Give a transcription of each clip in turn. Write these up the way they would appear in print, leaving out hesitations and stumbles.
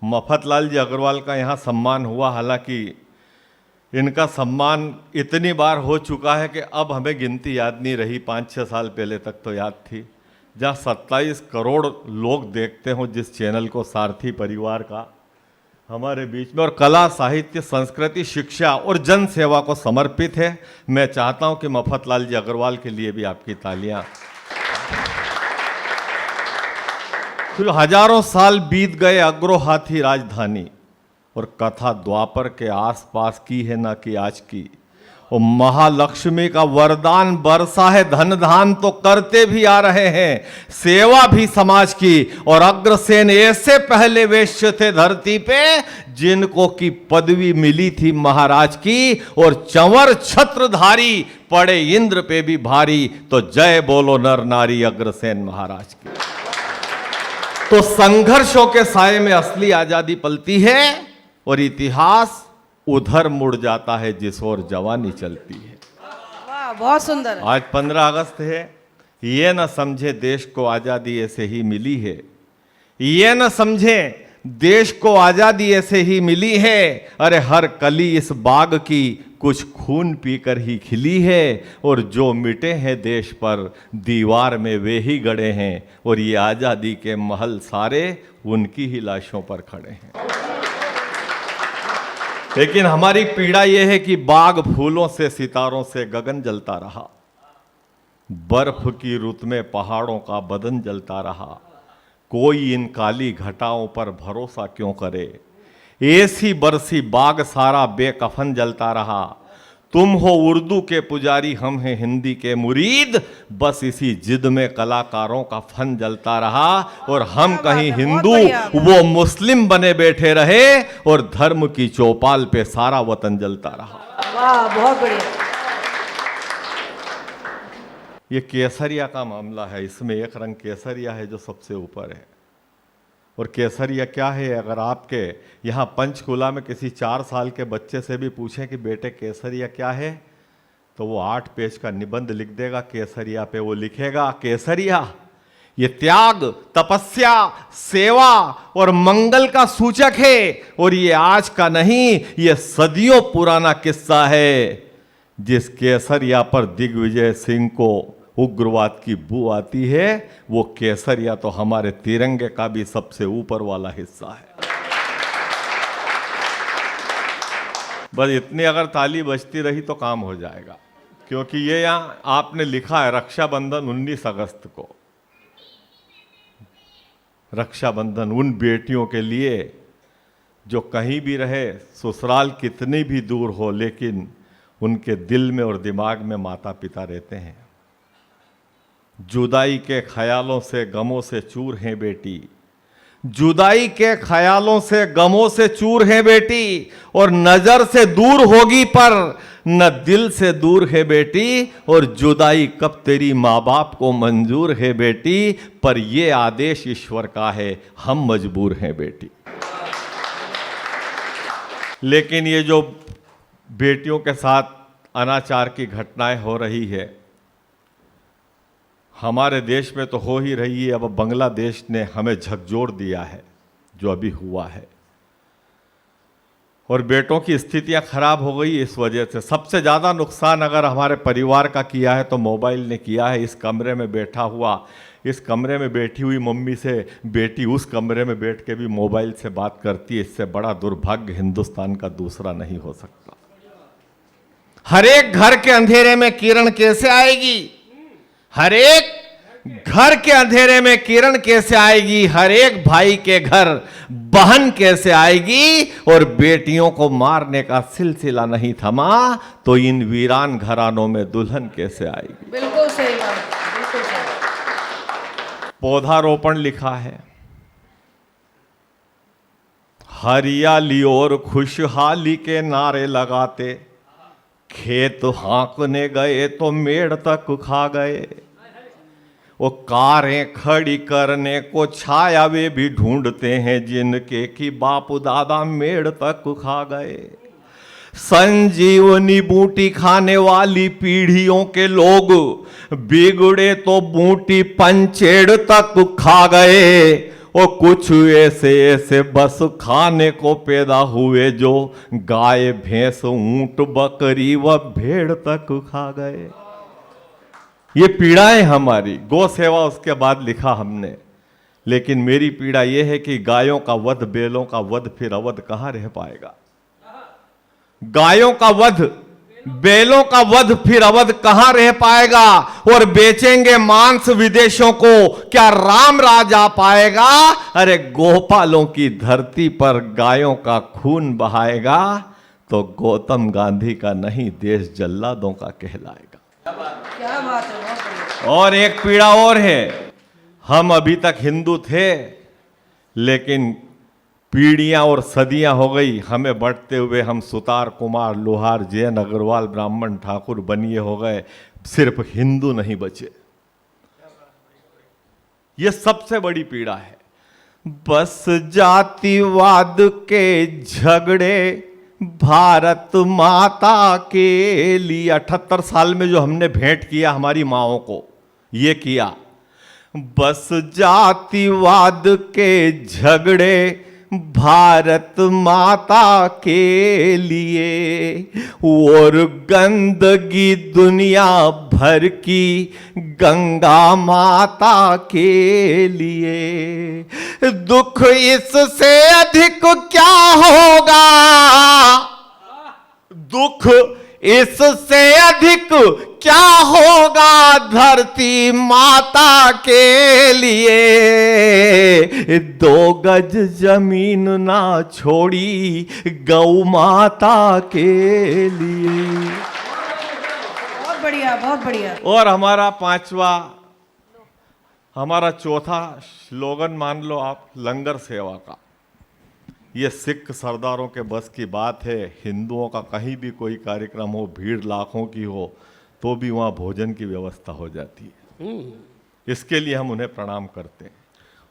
मफतलाल जी अग्रवाल का यहाँ सम्मान हुआ, हालांकि इनका सम्मान इतनी बार हो चुका है कि अब हमें गिनती याद नहीं रही। 5-6 साल पहले तक तो याद थी, जहाँ 27 करोड़ लोग देखते हो जिस चैनल को, सारथी परिवार का, हमारे बीच में, और कला, साहित्य, संस्कृति, शिक्षा और जन सेवा को समर्पित है। मैं चाहता हूं कि मफतलाल जी अग्रवाल के लिए भी आपकी तालियां। फिर हजारों साल बीत गए अग्रो हाथी राजधानी, और कथा द्वापर के आसपास की है ना कि आज की। और महालक्ष्मी का वरदान बरसा है, धन धान तो करते भी आ रहे हैं, सेवा भी समाज की। और अग्रसेन ऐसे पहले वेश्य थे धरती पे जिनको की पदवी मिली थी महाराज की, और चंवर छत्रधारी पड़े इंद्र पे भी भारी। तो जय बोलो नर नारी अग्रसेन महाराज की। तो संघर्षों के साए में असली आजादी पलती है, और इतिहास उधर मुड़ जाता है जिस ओर जवानी चलती है। वाह, बहुत सुंदर। आज 15 अगस्त है, ये न समझे देश को आजादी ऐसे ही मिली है, ये न समझे देश को आजादी ऐसे ही मिली है। अरे हर कली इस बाग की कुछ खून पीकर ही खिली है, और जो मिटे हैं देश पर दीवार में वे ही गड़े हैं, और ये आजादी के महल सारे उनकी ही लाशों पर खड़े हैं। लेकिन हमारी पीड़ा यह है कि बाग फूलों से, सितारों से गगन जलता रहा, बर्फ की रुत में पहाड़ों का बदन जलता रहा। कोई इन काली घटाओं पर भरोसा क्यों करे, ऐसी बरसी बाग सारा बेकफन जलता रहा। तुम हो उर्दू के पुजारी, हम हैं हिंदी के मुरीद, बस इसी जिद में कलाकारों का फन जलता रहा। और हम कहीं हिंदू, वो मुस्लिम बने बैठे रहे, और धर्म की चौपाल पे सारा वतन जलता रहा। वाह, बहुत बढ़िया। ये केसरिया का मामला है, इसमें एक रंग केसरिया है जो सबसे ऊपर है। और केसरिया क्या है, अगर आपके यहाँ पंचकुला में किसी 4 साल के बच्चे से भी पूछें कि बेटे केसरिया क्या है, तो वो 8 पेज का निबंध लिख देगा केसरिया पे। वो लिखेगा केसरिया ये त्याग, तपस्या, सेवा और मंगल का सूचक है, और ये आज का नहीं, ये सदियों पुराना किस्सा है। जिस केसरिया पर दिग्विजय सिंह को उग्रवाद की बू आती है, वो केसरिया तो हमारे तिरंगे का भी सबसे ऊपर वाला हिस्सा है। बस इतनी अगर ताली बजती रही तो काम हो जाएगा, क्योंकि ये यहां आपने लिखा है रक्षाबंधन 19 अगस्त को। रक्षाबंधन उन बेटियों के लिए जो कहीं भी रहे, ससुराल कितनी भी दूर हो, लेकिन उनके दिल में और दिमाग में माता पिता रहते हैं। जुदाई के ख्यालों से गमों से चूर हैं बेटी, जुदाई के ख्यालों से गमों से चूर है बेटी, और नजर से दूर होगी पर न दिल से दूर है बेटी। और जुदाई कब तेरी माँ बाप को मंजूर है बेटी, पर ये आदेश ईश्वर का है, हम मजबूर हैं बेटी। लेकिन ये जो बेटियों के साथ अनाचार की घटनाएं हो रही है, हमारे देश में तो हो ही रही है, अब बांग्लादेश ने हमें झकझोर दिया है जो अभी हुआ है। और बेटों की स्थितियां खराब हो गई इस वजह से। सबसे ज़्यादा नुकसान अगर हमारे परिवार का किया है तो मोबाइल ने किया है। इस कमरे में बैठा हुआ, इस कमरे में बैठी हुई मम्मी से बेटी उस कमरे में बैठ के भी मोबाइल से बात करती है। इससे बड़ा दुर्भाग्य हिंदुस्तान का दूसरा नहीं हो सकता। हर एक घर के अंधेरे में किरण कैसे आएगी, हर एक घर के अंधेरे में किरण कैसे आएगी, हर एक भाई के घर बहन कैसे आएगी, और बेटियों को मारने का सिलसिला नहीं थमा तो इन वीरान घरानों में दुल्हन कैसे आएगी। बिल्कुल सही बात, बिल्कुल सही। पौधारोपण लिखा है, हरियाली और खुशहाली के नारे लगाते, खेत हाँकने गए तो मेड़ तक खा गए। वो कारें खड़ी करने को छाया वे भी ढूंढते हैं, जिनके की बाप दादा मेड़ तक खा गए। संजीवनी बूटी खाने वाली पीढ़ियों के लोग बिगड़े तो बूटी पंचेड़ तक खा गए। और कुछ ऐसे ऐसे बस खाने को पैदा हुए जो गाय भैंस ऊंट बकरी व भेड़ तक खा गए। ये पीड़ाएं हमारी, गौ सेवा उसके बाद लिखा हमने, लेकिन मेरी पीड़ा यह है कि गायों का वध, बैलों का वध, फिर अवध कहां रह पाएगा। गायों का वध, बैलों का वध, फिर अवध कहां रह पाएगा। और बेचेंगे मांस विदेशों को, क्या राम राज आ पाएगा। अरे गोपालों की धरती पर गायों का खून बहाएगा तो गौतम गांधी का नहीं, देश जल्लादों का कहलाएगा। क्या बात है, बहुत बढ़िया। और एक पीड़ा और है, हम अभी तक हिंदू थे, लेकिन पीढ़ियां और सदियां हो गई हमें बढ़ते हुए, हम सुतार, कुमार, लोहार, जैन, अग्रवाल, ब्राह्मण, ठाकुर बनिए हो गए, सिर्फ हिंदू नहीं बचे। यह सबसे बड़ी पीड़ा है। बस जातिवाद के झगड़े भारत माता के लिए, 78 साल में जो हमने भेंट किया हमारी माओं को, ये किया। बस जातिवाद के झगड़े भारत माता के लिए, और गंदगी दुनिया भर की गंगा माता के लिए। दुख इससे अधिक क्या होगा, दुख इससे अधिक क्या होगा धरती माता के लिए। 2 गज जमीन ना छोड़ी गौ माता के लिए। बहुत बढ़िया, बहुत बढ़िया। और हमारा चौथा स्लोगन मान लो आप, लंगर सेवा का। ये सिख सरदारों के बस की बात है। हिंदुओं का कहीं भी कोई कार्यक्रम हो, भीड़ लाखों की हो, तो भी वहाँ भोजन की व्यवस्था हो जाती है। इसके लिए हम उन्हें प्रणाम करते हैं।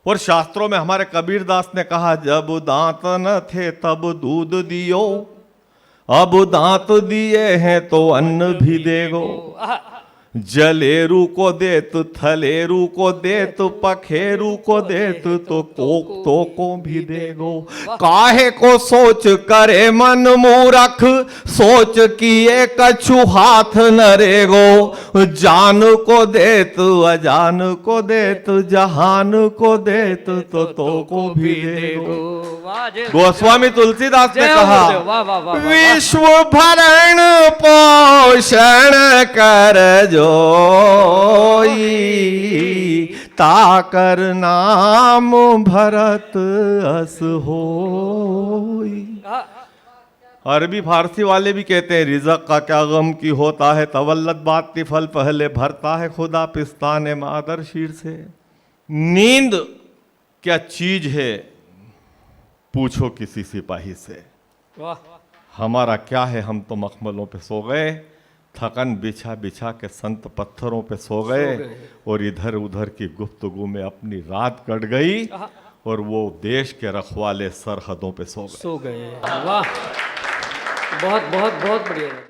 और शास्त्रों में हमारे कबीरदास ने कहा, जब दांत न थे तब दूध दियो, अब दांत दिए हैं तो अन्न भी देगो। जलेरू को देत, थलेरू को देत, पखेरू को देत, तो कोकतों को भी देगो। काहे को सोच करे मन मूरख, सोच किए कछु हाथ न रेगो। जान को देत, अजान को देत, जहान को देत, तो को भी देगो। गोस्वामी तुलसीदास ने कहा, विश्व भरण पोषण कर जोई, ताकर नाम भरत अस होई। अरबी फारसी वाले भी कहते हैं, रिज़्क़ का क्या गम की होता है, तवल्लत बात की फल पहले भरता है खुदा, पिस्ताने मादर शीर से। नींद क्या चीज है पूछो किसी सिपाही से। हमारा क्या है, हम तो मखमलों पे सो गए, थकन बिछा बिछा के संत पत्थरों पे सो गए, और इधर उधर की गुफ्तगू में अपनी रात कट गई, और वो देश के रखवाले सरहदों पे सो गए। वाह, बहुत बहुत बहुत बढ़िया।